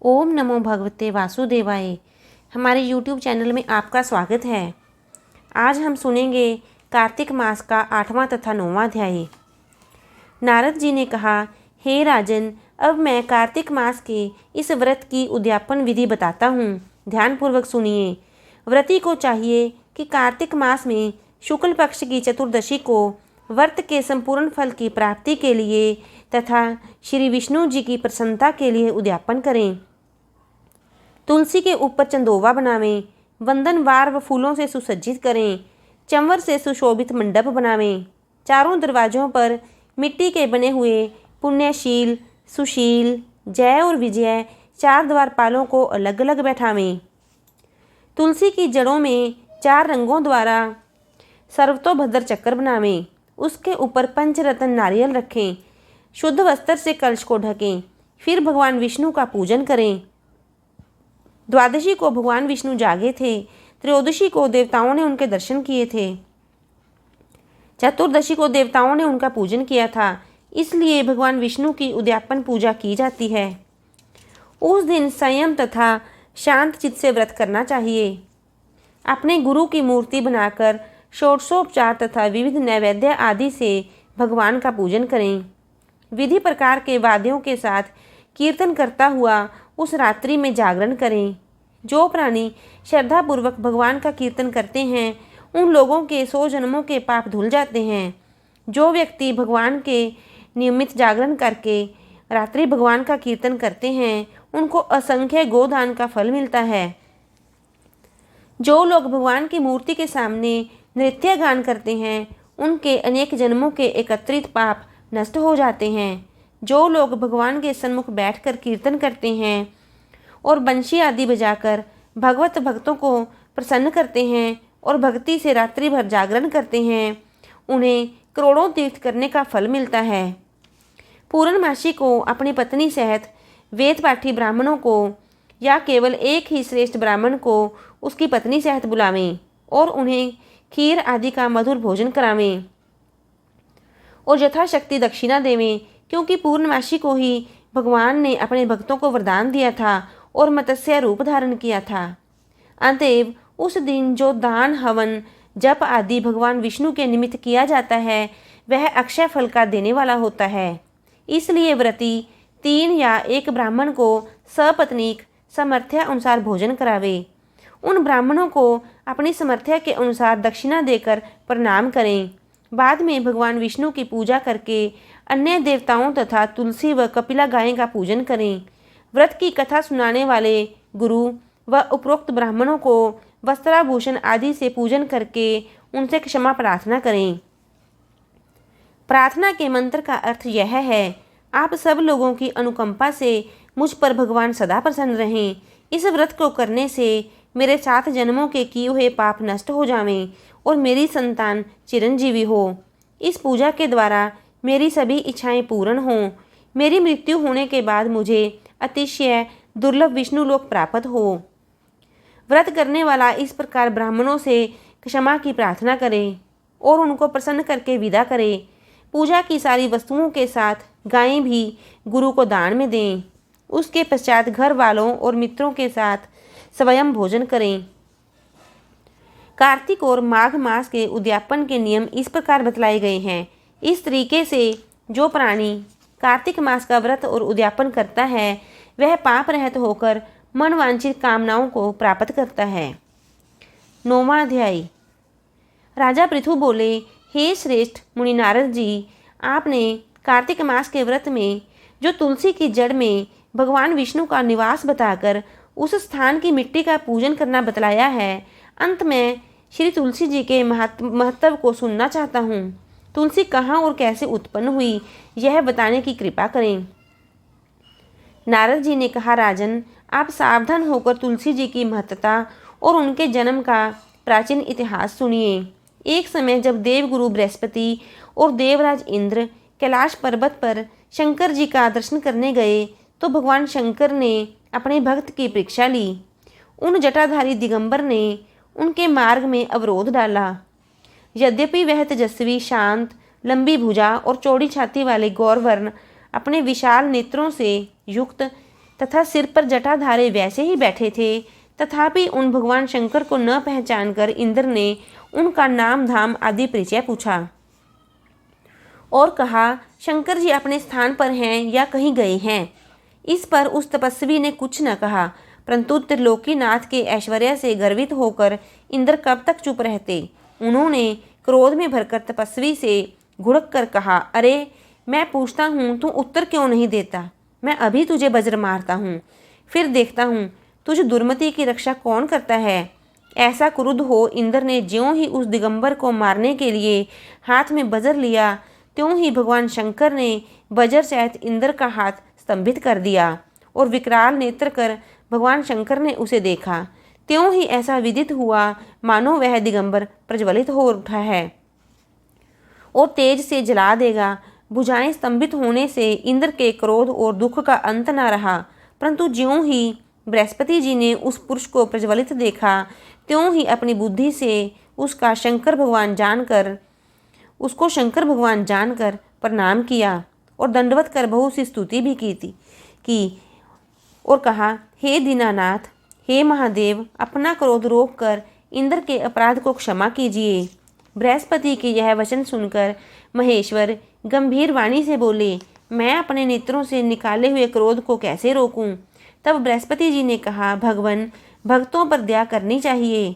ओम नमो भगवते वासुदेवाय। हमारे YouTube चैनल में आपका स्वागत है। आज हम सुनेंगे कार्तिक मास का 8वां तथा 9वां अध्याय। नारद जी ने कहा, हे राजन, अब मैं कार्तिक मास के इस व्रत की उद्यापन विधि बताता हूँ। ध्यानपूर्वक सुनिए। व्रती को चाहिए कि कार्तिक मास में शुक्ल पक्ष की चतुर्दशी को व्रत के संपूर्ण फल की प्राप्ति के लिए तथा श्री विष्णु जी की प्रसन्नता के लिए उद्यापन करें। तुलसी के ऊपर चंदोवा बनावें, वंदनवार व फूलों से सुसज्जित करें, चंवर से सुशोभित मंडप बनावें, चारों दरवाजों पर मिट्टी के बने हुए पुण्यशील, सुशील, जय और विजय 4 द्वारपालों को अलग अलग बैठावें। तुलसी की जड़ों में 4 रंगों द्वारा सर्वतोभद्र चक्र बनावें। उसके ऊपर पंचरत्न नारियल रखें। शुद्ध वस्त्र से कलश को ढकें। फिर भगवान विष्णु का पूजन करें। द्वादशी को भगवान विष्णु जागे थे। त्रयोदशी को देवताओं ने उनके दर्शन किए थे। चतुर्दशी को देवताओं ने उनका पूजन किया था, इसलिए भगवान विष्णु की उद्यापन पूजा की जाती है। उस दिन संयम तथा शांत चित्त से व्रत करना चाहिए। अपने गुरु की मूर्ति बनाकर षोडशोपचार तथा विविध नैवेद्य आदि से भगवान का पूजन करें। विधि प्रकार के वाद्यों के साथ कीर्तन करता हुआ उस रात्रि में जागरण करें। जो प्राणी श्रद्धापूर्वक भगवान का कीर्तन करते हैं, उन लोगों के 100 जन्मों के पाप धुल जाते हैं। जो व्यक्ति भगवान के नियमित जागरण करके रात्रि भगवान का कीर्तन करते हैं, उनको असंख्य गोदान का फल मिलता है। जो लोग भगवान की मूर्ति के सामने नृत्य गान करते हैं, उनके अनेक जन्मों के एकत्रित पाप नष्ट हो जाते हैं। जो लोग भगवान के सन्मुख बैठकर कीर्तन करते हैं और बंशी आदि बजाकर भगवत भक्तों को प्रसन्न करते हैं और भक्ति से रात्रि भर जागरण करते हैं, उन्हें करोड़ों तीर्थ करने का फल मिलता है। पूर्णमासी को अपनी पत्नी सहित वेद पाठी ब्राह्मणों को या केवल एक ही श्रेष्ठ ब्राह्मण को उसकी पत्नी सहित बुलावें और उन्हें खीर आदि का मधुर भोजन करावें और यथाशक्ति दक्षिणा देवें, क्योंकि पूर्णमासी को ही भगवान ने अपने भक्तों को वरदान दिया था और मत्स्य रूप धारण किया था। अतएव उस दिन जो दान, हवन, जप आदि भगवान विष्णु के निमित्त किया जाता है, वह अक्षय फल का देने वाला होता है। इसलिए व्रती 3 या 1 ब्राह्मण को सपत्नीक सामर्थ्य अनुसार भोजन करावे। उन ब्राह्मणों को अपनी सामर्थ्य के अनुसार दक्षिणा देकर प्रणाम करें। बाद में भगवान विष्णु की पूजा करके अन्य देवताओं तथा तुलसी व कपिला गाय का पूजन करें। व्रत की कथा सुनाने वाले गुरु व उपरोक्त ब्राह्मणों को वस्त्राभूषण आदि से पूजन करके उनसे क्षमा प्रार्थना करें। प्रार्थना के मंत्र का अर्थ यह है, आप सब लोगों की अनुकंपा से मुझ पर भगवान सदा प्रसन्न रहें। इस व्रत को करने से मेरे 7 जन्मों के किए हुए पाप नष्ट हो जावें और मेरी संतान चिरंजीवी हो। इस पूजा के द्वारा मेरी सभी इच्छाएं पूर्ण हों। मेरी मृत्यु होने के बाद मुझे अतिशय दुर्लभ विष्णु लोक प्राप्त हो। व्रत करने वाला इस प्रकार ब्राह्मणों से क्षमा की प्रार्थना करे और उनको प्रसन्न करके विदा करे। पूजा की सारी वस्तुओं के साथ गायें भी गुरु को दान में दें। उसके पश्चात घर वालों और मित्रों के साथ स्वयं भोजन करें। कार्तिक और माघ मास के उद्यापन के नियम इस प्रकार बतलाए गए हैं। इस तरीके से जो प्राणी कार्तिक मास का व्रत और उद्यापन करता है, वह पाप रहित होकर मनवांछित कामनाओं को प्राप्त करता है। 9वां अध्याय। राजा पृथु बोले, हे श्रेष्ठ मुनि नारद जी, आपने कार्तिक मास के व्रत में जो तुलसी की जड़ में भगवान विष्णु का निवास बताकर उस स्थान की मिट्टी का पूजन करना बतलाया है। अंत में श्री तुलसी जी के महत्व को सुनना चाहता हूँ। तुलसी कहाँ और कैसे उत्पन्न हुई, यह बताने की कृपा करें। नारद जी ने कहा, राजन, आप सावधान होकर तुलसी जी की महत्ता और उनके जन्म का प्राचीन इतिहास सुनिए। एक समय जब देवगुरु बृहस्पति और देवराज इंद्र कैलाश पर्वत पर शंकर जी का दर्शन करने गए, तो भगवान शंकर ने अपने भक्त की परीक्षा ली। उन जटाधारी दिगंबर ने उनके मार्ग में अवरोध डाला। यद्यपि वह तेजस्वी, शांत, लंबी भुजा और चौड़ी छाती वाले गौरवर्ण अपने विशाल नेत्रों से युक्त तथा सिर पर जटाधारे वैसे ही बैठे थे। तथापि उन भगवान शंकर को न पहचानकर इंद्र ने उनका नाम धाम आदि परिचय पूछा और कहा, शंकर जी अपने स्थान पर हैं या कहीं गए हैं। इस पर उस तपस्वी ने कुछ न कहा, परंतु त्रिलोकीनाथ के ऐश्वर्य से गर्वित होकर इंद्र कब तक चुप रहते। उन्होंने क्रोध में भरकर तपस्वी से घुड़क कर कहा, अरे मैं पूछता हूँ, तू उत्तर क्यों नहीं देता? मैं अभी तुझे वज्र मारता हूँ, फिर देखता हूँ तुझ दुर्मति की रक्षा कौन करता है। ऐसा क्रुद्ध हो इंद्र ने ज्यों ही उस दिगंबर को मारने के लिए हाथ में वज्र लिया, त्यों ही भगवान शंकर ने वज्र सहित इंद्र का हाथ स्तंभित कर दिया और विकराल नेत्र कर भगवान शंकर ने उसे देखा। त्यों ही ऐसा विदित हुआ मानो वह दिगंबर प्रज्वलित हो उठा है और तेज से जला देगा। भुजाएं स्तंभित होने से इंद्र के क्रोध और दुख का अंत न रहा, परंतु ज्यों ही बृहस्पति जी ने उस पुरुष को प्रज्वलित देखा, त्यों ही अपनी बुद्धि से उसको शंकर भगवान जानकर प्रणाम किया और दंडवत कर बहुत सी स्तुति भी की और कहा, हे दीनानाथ, हे महादेव, अपना क्रोध रोक कर इंद्र के अपराध को क्षमा कीजिए। बृहस्पति के यह वचन सुनकर महेश्वर गंभीर वाणी से बोले, मैं अपने नेत्रों से निकाले हुए क्रोध को कैसे रोकूं? तब बृहस्पति जी ने कहा, भगवान, भक्तों पर दया करनी चाहिए।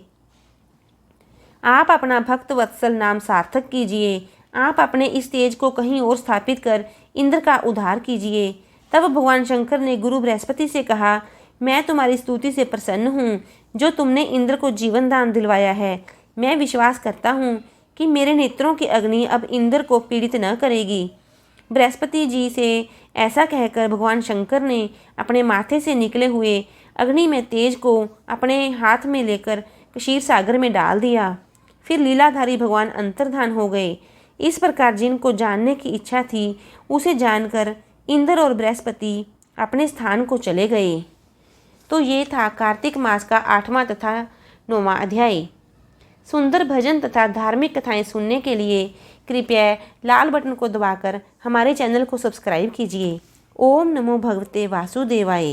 आप अपना भक्त वत्सल नाम सार्थक कीजिए। आप अपने इस तेज को कहीं और स्थापित कर इंद्र का उद्धार कीजिए। तब भगवान शंकर ने गुरु बृहस्पति से कहा, मैं तुम्हारी स्तुति से प्रसन्न हूँ जो तुमने इंद्र को जीवन दान दिलवाया है। मैं विश्वास करता हूँ कि मेरे नेत्रों की अग्नि अब इंद्र को पीड़ित न करेगी। बृहस्पति जी से ऐसा कहकर भगवान शंकर ने अपने माथे से निकले हुए अग्नि में तेज को अपने हाथ में लेकर क्षीर सागर में डाल दिया। फिर लीलाधारी भगवान अंतर्धान हो गए। इस प्रकार जिनको जानने की इच्छा थी उसे जानकर इंद्र और बृहस्पति अपने स्थान को चले गए। तो ये था कार्तिक मास का 8वां तथा 9वां अध्याय। सुंदर भजन तथा धार्मिक कथाएं सुनने के लिए कृपया लाल बटन को दबाकर हमारे चैनल को सब्सक्राइब कीजिए। ओम नमो भगवते वासुदेवाय।